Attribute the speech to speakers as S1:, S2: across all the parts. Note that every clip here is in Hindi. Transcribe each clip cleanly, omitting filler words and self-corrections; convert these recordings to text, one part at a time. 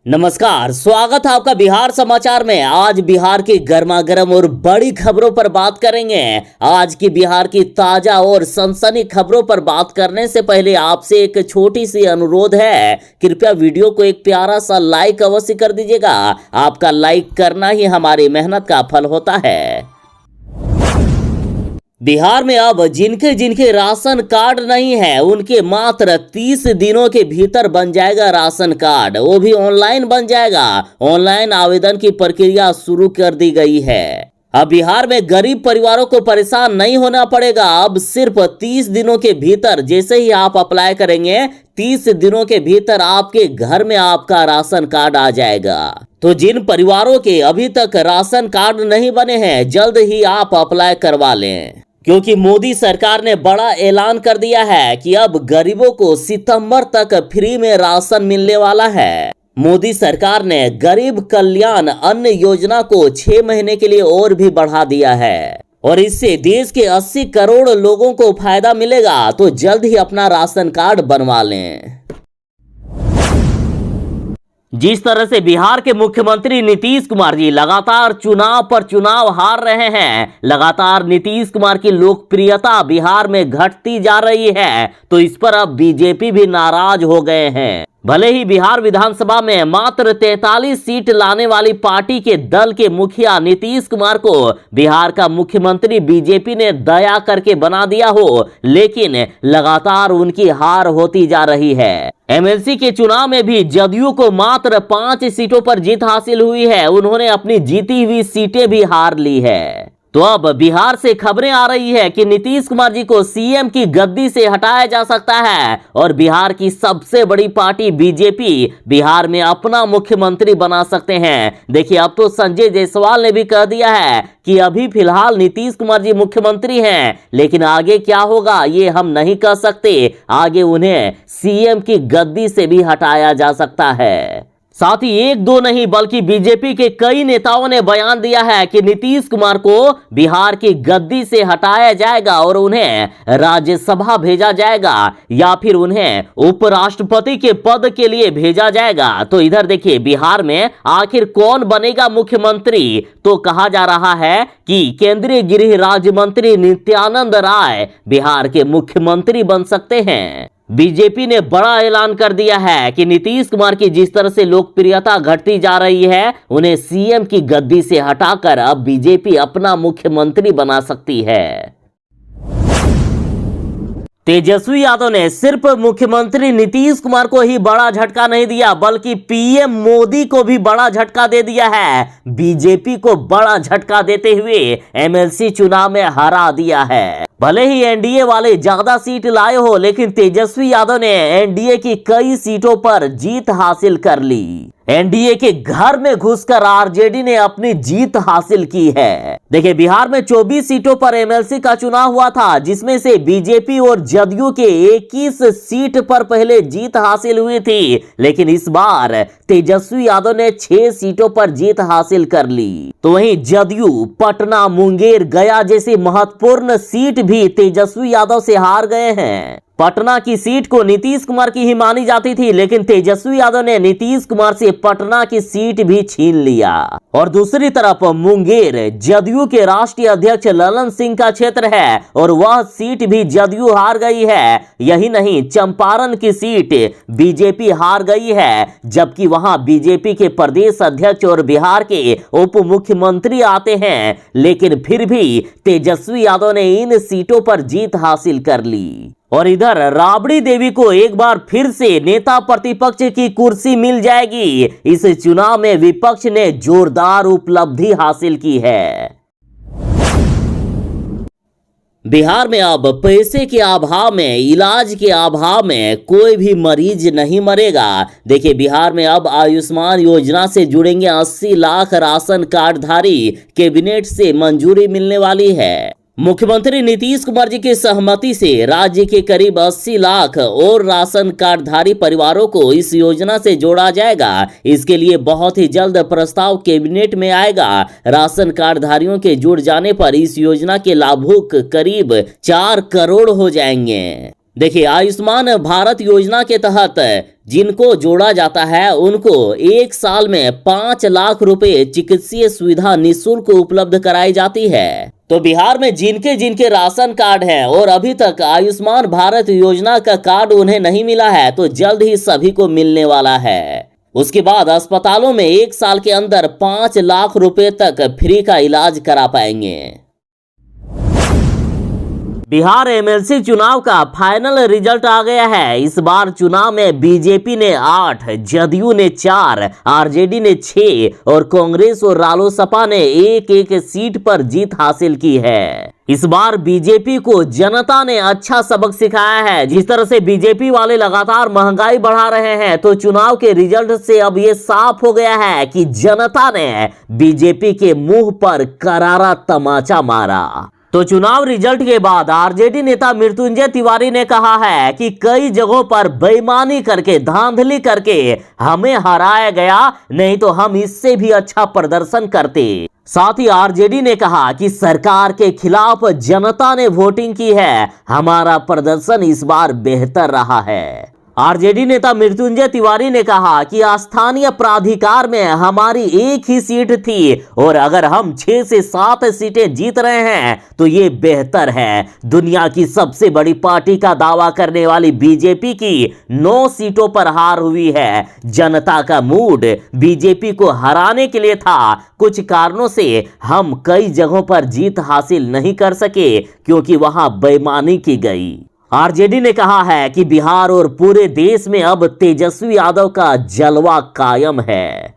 S1: नमस्कार, स्वागत है आपका बिहार समाचार में। आज बिहार की गर्मा गर्म और बड़ी खबरों पर बात करेंगे। आज की बिहार की ताजा और सनसनी खबरों पर बात करने से पहले आपसे एक छोटी सी अनुरोध है, कृपया वीडियो को एक प्यारा सा लाइक अवश्य कर दीजिएगा। आपका लाइक करना ही हमारी मेहनत का फल होता है। बिहार में अब जिनके जिनके राशन कार्ड नहीं है उनके मात्र 30 दिनों के भीतर बन जाएगा राशन कार्ड, वो भी ऑनलाइन बन जाएगा। ऑनलाइन आवेदन की प्रक्रिया शुरू कर दी गई है। अब बिहार में गरीब परिवारों को परेशान नहीं होना पड़ेगा। अब सिर्फ 30 दिनों के भीतर जैसे ही आप अप्लाई करेंगे, 30 दिनों के भीतर आपके घर में आपका राशन कार्ड आ जाएगा। तो जिन परिवारों के अभी तक राशन कार्ड नहीं बने हैं, जल्द ही आप अप्लाई करवा लें, क्योंकि मोदी सरकार ने बड़ा ऐलान कर दिया है कि अब गरीबों को सितंबर तक फ्री में राशन मिलने वाला है। मोदी सरकार ने गरीब कल्याण अन्न योजना को 6 महीने के लिए और भी बढ़ा दिया है और इससे देश के 80 करोड़ लोगों को फायदा मिलेगा। तो जल्द ही अपना राशन कार्ड बनवा लें। जिस तरह से बिहार के मुख्यमंत्री नीतीश कुमार जी लगातार चुनाव पर चुनाव हार रहे हैं, लगातार नीतीश कुमार की लोकप्रियता बिहार में घटती जा रही है, तो इस पर अब बीजेपी भी नाराज हो गए हैं। भले ही बिहार विधानसभा में मात्र 43 सीट लाने वाली पार्टी के दल के मुखिया नीतीश कुमार को बिहार का मुख्यमंत्री बीजेपी ने दया करके बना दिया हो, लेकिन लगातार उनकी हार होती जा रही है। एमएलसी के चुनाव में भी जदयू को मात्र 5 सीटों पर जीत हासिल हुई है। उन्होंने अपनी जीती हुई सीटें भी हार ली है। तो अब बिहार से खबरें आ रही है कि नीतीश कुमार जी को सीएम की गद्दी से हटाया जा सकता है और बिहार की सबसे बड़ी पार्टी बीजेपी बिहार में अपना मुख्यमंत्री बना सकते हैं। देखिए, अब तो संजय जायसवाल ने भी कह दिया है कि अभी फिलहाल नीतीश कुमार जी मुख्यमंत्री हैं, लेकिन आगे क्या होगा ये हम नहीं कह सकते। आगे उन्हें सीएम की गद्दी से भी हटाया जा सकता है। साथ ही एक दो नहीं बल्कि बीजेपी के कई नेताओं ने बयान दिया है कि नीतीश कुमार को बिहार की गद्दी से हटाया जाएगा और उन्हें राज्यसभा भेजा जाएगा या फिर उन्हें उपराष्ट्रपति के पद के लिए भेजा जाएगा। तो इधर देखिए, बिहार में आखिर कौन बनेगा मुख्यमंत्री, तो कहा जा रहा है कि केंद्रीय गृह राज्य मंत्री नित्यानंद राय बिहार के मुख्यमंत्री बन सकते हैं। बीजेपी ने बड़ा ऐलान कर दिया है कि नीतीश कुमार की जिस तरह से लोकप्रियता घटती जा रही है, उन्हें सीएम की गद्दी से हटाकर अब बीजेपी अपना मुख्यमंत्री बना सकती है। तेजस्वी यादव ने सिर्फ मुख्यमंत्री नीतीश कुमार को ही बड़ा झटका नहीं दिया, बल्कि पीएम मोदी को भी बड़ा झटका दे दिया है। बीजेपी को बड़ा झटका देते हुए एमएलसी चुनाव में हरा दिया है। भले ही एनडीए वाले ज्यादा सीट लाए हो, लेकिन तेजस्वी यादव ने एनडीए की कई सीटों पर जीत हासिल कर ली। एनडीए के घर में घुसकर आरजेडी ने अपनी जीत हासिल की है। देखिए, बिहार में 24 सीटों पर एमएलसी का चुनाव हुआ था, जिसमें से बीजेपी और जदयू के 21 सीट पर पहले जीत हासिल हुई थी, लेकिन इस बार तेजस्वी यादव ने 6 सीटों पर जीत हासिल कर ली। तो वहीं जदयू पटना, मुंगेर, गया जैसी महत्वपूर्ण सीट भी तेजस्वी यादव से हार गए हैं। पटना की सीट को नीतीश कुमार की ही मानी जाती थी, लेकिन तेजस्वी यादव ने नीतीश कुमार से पटना की सीट भी छीन लिया। और दूसरी तरफ मुंगेर जदयू के राष्ट्रीय अध्यक्ष ललन सिंह का क्षेत्र है और वह सीट भी जदयू हार गई है। यही नहीं, चंपारण की सीट बीजेपी हार गई है, जबकि वहां बीजेपी के प्रदेश अध्यक्ष और बिहार के उप मुख्यमंत्री आते हैं, लेकिन फिर भी तेजस्वी यादव ने इन सीटों पर जीत हासिल कर ली। और इधर राबड़ी देवी को एक बार फिर से नेता प्रतिपक्ष की कुर्सी मिल जाएगी। इस चुनाव में विपक्ष ने जोरदार उपलब्धि हासिल की है। बिहार में अब पैसे के अभाव में, इलाज के अभाव में कोई भी मरीज नहीं मरेगा। देखिए, बिहार में अब आयुष्मान योजना से जुड़ेंगे 80 लाख राशन कार्डधारी। कैबिनेट से मंजूरी मिलने वाली है। मुख्यमंत्री नीतीश कुमार जी की सहमति से राज्य के करीब 80 लाख और राशन कार्डधारी परिवारों को इस योजना से जोड़ा जाएगा। इसके लिए बहुत ही जल्द प्रस्ताव कैबिनेट में आएगा। राशन कार्डधारियों के जुड़ जाने पर इस योजना के लाभुक करीब 4 करोड़ हो जाएंगे। देखिए, आयुष्मान भारत योजना के तहत जिनको जोड़ा जाता है उनको 1 साल में 5 लाख रुपए चिकित्सीय सुविधा निःशुल्क उपलब्ध कराई जाती है। तो बिहार में जिनके जिनके राशन कार्ड हैं और अभी तक आयुष्मान भारत योजना का कार्ड उन्हें नहीं मिला है, तो जल्द ही सभी को मिलने वाला है। उसके बाद अस्पतालों में 1 साल के अंदर 5 लाख रुपए तक फ्री का इलाज करा पाएंगे। बिहार एमएलसी चुनाव का फाइनल रिजल्ट आ गया है। इस बार चुनाव में बीजेपी ने 8, जदयू ने 4, आरजेडी ने 6 और कांग्रेस और रालोसपा ने 1-1 सीट पर जीत हासिल की है। इस बार बीजेपी को जनता ने अच्छा सबक सिखाया है। जिस तरह से बीजेपी वाले लगातार महंगाई बढ़ा रहे हैं, तो चुनाव के रिजल्ट से अब ये साफ हो गया है कि जनता ने बीजेपी के मुंह पर करारा तमाचा मारा। तो चुनाव रिजल्ट के बाद आरजेडी नेता मृत्युंजय तिवारी ने कहा है कि कई जगहों पर बेईमानी करके, धांधली करके हमें हराया गया, नहीं तो हम इससे भी अच्छा प्रदर्शन करते। साथ ही आरजेडी ने कहा कि सरकार के खिलाफ जनता ने वोटिंग की है, हमारा प्रदर्शन इस बार बेहतर रहा है। आरजेडी नेता मृत्युंजय तिवारी ने कहा कि स्थानीय प्राधिकार में हमारी 1 ही सीट थी और अगर हम 6 से 7 सीटें जीत रहे हैं तो ये बेहतर है। दुनिया की सबसे बड़ी पार्टी का दावा करने वाली बीजेपी की 9 सीटों पर हार हुई है। जनता का मूड बीजेपी को हराने के लिए था। कुछ कारणों से हम कई जगहों पर जीत हासिल नहीं कर सके क्योंकि वहां बेईमानी की गई। आरजेडी ने कहा है कि बिहार और पूरे देश में अब तेजस्वी यादव का जलवा कायम है।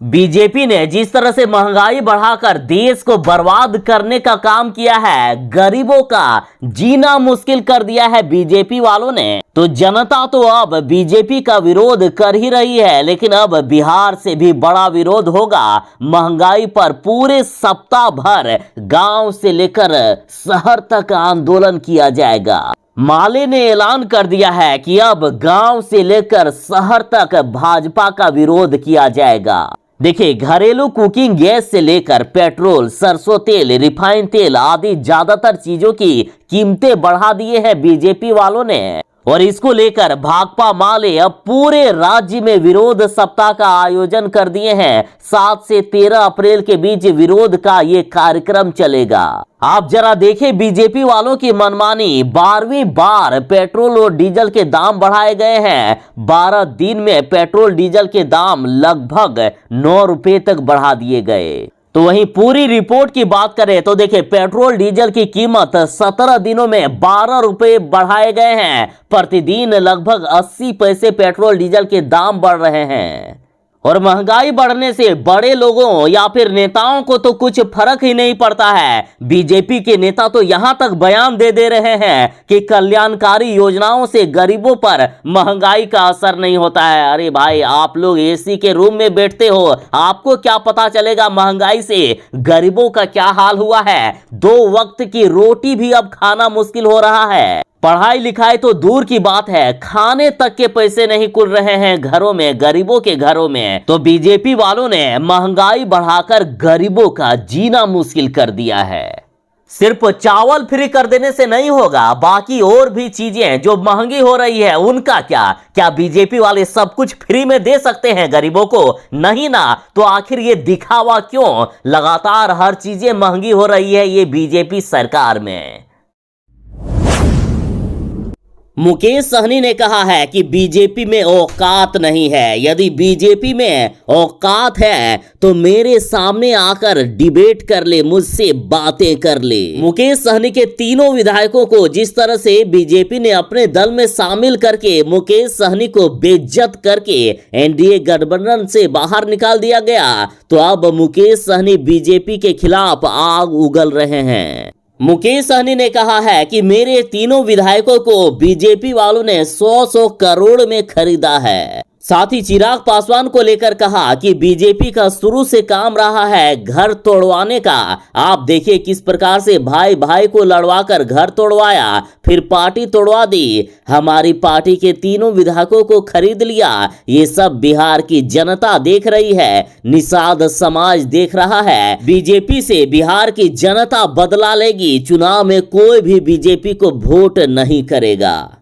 S1: बीजेपी ने जिस तरह से महंगाई बढ़ाकर देश को बर्बाद करने का काम किया है, गरीबों का जीना मुश्किल कर दिया है बीजेपी वालों ने, तो जनता तो अब बीजेपी का विरोध कर ही रही है। लेकिन अब बिहार से भी बड़ा विरोध होगा। महंगाई पर पूरे सप्ताह भर गांव से लेकर शहर तक आंदोलन किया जाएगा। माले ने ऐलान कर दिया है कि अब गांव से लेकर शहर तक भाजपा का विरोध किया जाएगा। देखिए, घरेलू कुकिंग गैस से लेकर पेट्रोल, सरसों तेल, रिफाइंड तेल आदि ज्यादातर चीजों की कीमतें बढ़ा दिए हैं बीजेपी वालों ने, और इसको लेकर भाकपा माले अब पूरे राज्य में विरोध सप्ताह का आयोजन कर दिए हैं। 7 से 13 अप्रैल के बीच विरोध का ये कार्यक्रम चलेगा। आप जरा देखें बीजेपी वालों की मनमानी। 12वीं बार पेट्रोल और डीजल के दाम बढ़ाए गए हैं। 12 दिन में पेट्रोल डीजल के दाम लगभग 9 रुपए तक बढ़ा दिए गए। तो वहीं पूरी रिपोर्ट की बात करें तो देखिए, पेट्रोल डीजल की कीमत 17 दिनों में 12 रुपए बढ़ाए गए हैं। प्रतिदिन लगभग 80 पैसे पेट्रोल डीजल के दाम बढ़ रहे हैं। और महंगाई बढ़ने से बड़े लोगों या फिर नेताओं को तो कुछ फर्क ही नहीं पड़ता है। बीजेपी के नेता तो यहां तक बयान दे रहे हैं कि कल्याणकारी योजनाओं से गरीबों पर महंगाई का असर नहीं होता है। अरे भाई, आप लोग एसी के रूम में बैठते हो, आपको क्या पता चलेगा महंगाई से गरीबों का क्या हाल हुआ है। 2 वक्त की रोटी भी अब खाना मुश्किल हो रहा है। पढ़ाई लिखाई तो दूर की बात है, खाने तक के पैसे नहीं कुल रहे हैं घरों में, गरीबों के घरों में। तो बीजेपी वालों ने महंगाई बढ़ाकर गरीबों का जीना मुश्किल कर दिया है। सिर्फ चावल फ्री कर देने से नहीं होगा, बाकी और भी चीजें जो महंगी हो रही है उनका क्या बीजेपी वाले सब कुछ फ्री में दे सकते हैं गरीबों को? नहीं ना। तो आखिर ये दिखावा क्यों? लगातार हर चीजें महंगी हो रही है ये बीजेपी सरकार में। मुकेश सहनी ने कहा है कि बीजेपी में औकात नहीं है। यदि बीजेपी में औकात है तो मेरे सामने आकर डिबेट कर ले, मुझसे बातें कर ले। मुकेश सहनी के तीनों विधायकों को जिस तरह से बीजेपी ने अपने दल में शामिल करके मुकेश सहनी को बेइज्जत करके एनडीए गठबंधन से बाहर निकाल दिया गया, तो अब मुकेश सहनी बीजेपी के खिलाफ आग उगल रहे हैं। मुकेश सहनी ने कहा है कि मेरे तीनों विधायकों को बीजेपी वालों ने 100 करोड़ में खरीदा है। साथ ही चिराग पासवान को लेकर कहा कि बीजेपी का शुरू से काम रहा है घर तोड़वाने का। आप देखिए किस प्रकार से भाई भाई को लड़वाकर घर तोड़वाया, फिर पार्टी तोड़वा दी, हमारी पार्टी के तीनों विधायकों को खरीद लिया। ये सब बिहार की जनता देख रही है, निषाद समाज देख रहा है। बीजेपी से बिहार की जनता बदला लेगी। चुनाव में कोई भी बीजेपी को वोट नहीं करेगा।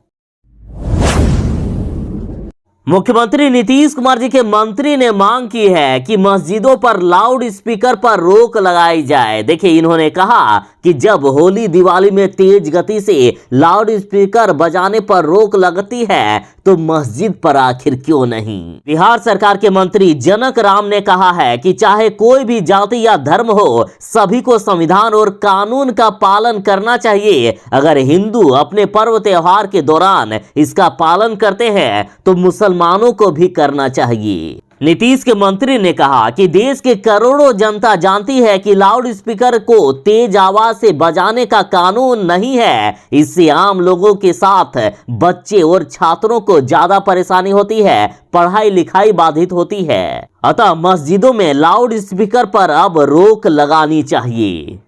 S1: मुख्यमंत्री नीतीश कुमार जी के मंत्री ने मांग की है कि मस्जिदों पर लाउड स्पीकर पर रोक लगाई जाए। देखिए, इन्होंने कहा कि जब होली दिवाली में तेज गति से लाउड स्पीकर बजाने पर रोक लगती है तो मस्जिद पर आखिर क्यों नहीं। बिहार सरकार के मंत्री जनक राम ने कहा है कि चाहे कोई भी जाति या धर्म हो, सभी को संविधान और कानून का पालन करना चाहिए। अगर हिंदू अपने पर्व त्योहार के दौरान इसका पालन करते हैं तो मुसलमानों को भी करना चाहिए। नीतीश के मंत्री ने कहा कि देश के करोड़ों जनता जानती है कि लाउड स्पीकर को तेज आवाज से बजाने का कानून नहीं है। इससे आम लोगों के साथ बच्चे और छात्रों को ज्यादा परेशानी होती है, पढ़ाई लिखाई बाधित होती है। अतः मस्जिदों में लाउड स्पीकर पर अब रोक लगानी चाहिए।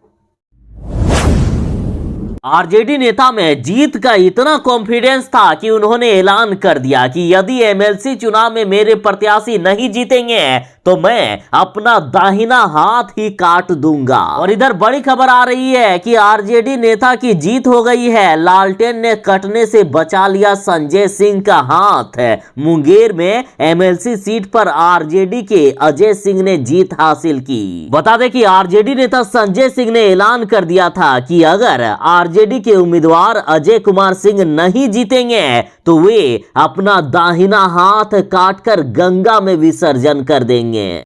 S1: आरजेडी नेता में जीत का इतना कॉन्फिडेंस था कि उन्होंने ऐलान कर दिया कि यदि एमएलसी चुनाव में मेरे प्रत्याशी नहीं जीतेंगे तो मैं अपना दाहिना हाथ ही काट दूंगा। और इधर बड़ी खबर आ रही है कि आरजेडी नेता की जीत हो गई है। लालटेन ने कटने से बचा लिया संजय सिंह का हाथ। मुंगेर में एमएलसी सीट पर आरजेडी के अजय सिंह ने जीत हासिल की। बता दें कि आरजेडी नेता संजय सिंह ने ऐलान कर दिया था कि अगर आरजेडी के उम्मीदवार अजय कुमार सिंह नहीं जीतेंगे तो वे अपना दाहिना हाथ काटकर गंगा में विसर्जन कर देंगे।